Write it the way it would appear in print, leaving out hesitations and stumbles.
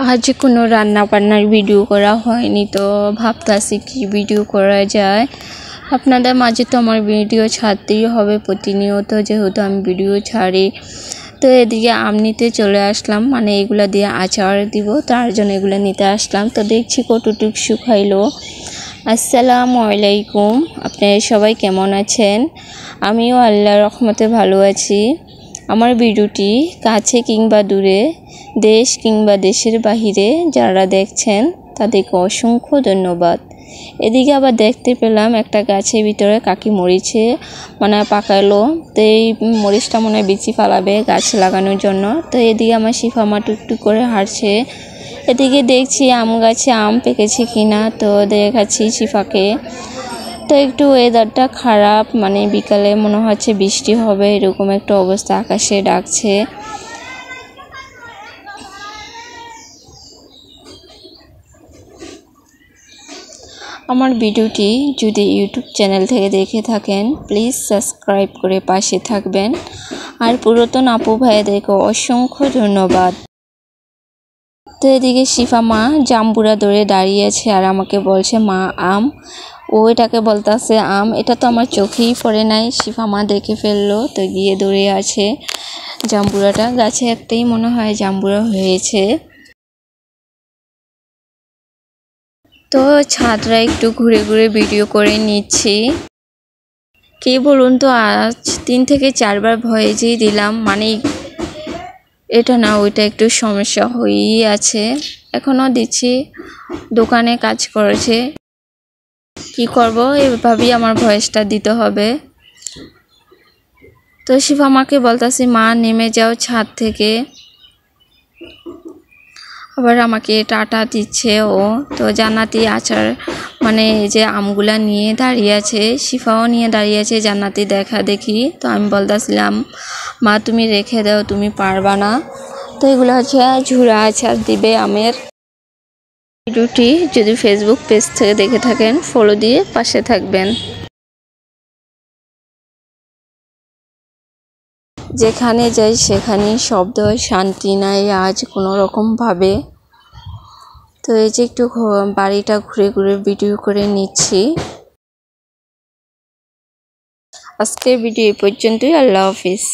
আজ কোনো রান্না বান্নার ভিডিও করা হয়নি, তো ভাবতাছি কি ভিডিও করা যায়। আপনাদের মাঝে তো আমার ভিডিও ছাড়তেই হবে প্রতিনিয়ত, যেহেতু আমি ভিডিও ছাড়ি। তো এদিকে আম নিতে চলে আসলাম, মানে এগুলা দিয়ে আচার দিব, তার জন্য এগুলো নিতে আসলাম। তো দেখছি কতটুক শুকাইলো। আসসালামু আলাইকুম, আপনারা সবাই কেমন আছেন? আমিও আল্লাহর রহমতে ভালো আছি। আমার ভিডিওটি কাছে কিংবা দূরে, দেশ কিংবা দেশের বাহিরে যারা দেখছেন তাদেরকে অসংখ্য ধন্যবাদ। এদিকে আবার দেখতে পেলাম একটা গাছের ভিতরে কাকি মরিচে মানে পাকালো। তো এই মরিচটা মনে হয় বিচি ফালাবে গাছ লাগানোর জন্য। তো এদিকে আমার শিফামা টুকটুক করে হাঁটছে। এদিকে দেখছি আম গাছে আম পেকেছে কিনা, তো দেখাচ্ছি শিফাকে। তো একটু ওয়েদারটা খারাপ, মানে বিকালে মনে হচ্ছে বৃষ্টি হবে, এরকম একটা অবস্থা আকাশে ডাকছে। আমার ভিডিওটি যদি ইউটিউব চ্যানেল থেকে দেখে থাকেন প্লিজ সাবস্ক্রাইব করে পাশে থাকবেন। আর পুরাতন আপু ভাইদেরকে অসংখ্য ধন্যবাদ। তো এদিকে শিফা মা জাম্বুরা ধরে দাঁড়িয়েছে আর আমাকে বলছে মা আম। ও এটাকে বলতেছে আম, এটা তো আমার চোখেই পড়ে নাই। শিফা মা দেখে ফেললো, তো গিয়ে দৌড়ে আছে জাম্বুরাটা। গাছে একটাই মনে হয় জাম্বুরা হয়েছে। তো ছাদরা একটু ঘুরে ঘুরে ভিডিও করে নিচ্ছি। কি বলুন তো, আজ 3 থেকে 4 বার ভয়েসই দিলাম, মানে এটা না ওইটা একটু সমস্যা হয়েই আছে। এখনও দিচ্ছি, দোকানে কাজ করেছে, কি করব, এভাবেই আমার ভয়েসটা দিতে হবে। তো শিফা মাকে বলতাছি মা নেমে যাও ছাদ থেকে। আবার আমাকে টাটা দিচ্ছে ও। তো জান্নাতি আচার মানে যে আমগুলা নিয়ে দাঁড়িয়ে আছে, শিফাও নিয়ে দাঁড়িয়ে আছে জান্নাতি দেখা দেখি। তো আমি বলতেছিলাম মা তুমি রেখে দাও, তুমি পারবা না। তো এগুলো হচ্ছে ঝুরা আচার দিবে আমের। ভিডিওটি যদি ফেসবুক পেজ থেকে দেখে থাকেন ফলো দিয়ে পাশে থাকবেন। যেখানে যাই সেখানেই শব্দ, শান্তি নাই আজ কোনো রকমভাবে। তো এই যে একটু বাড়িটা ঘুরে ঘুরে ভিডিও করে নিচ্ছি। আজকের ভিডিও এই পর্যন্তই। আল্লাহ হাফিজ।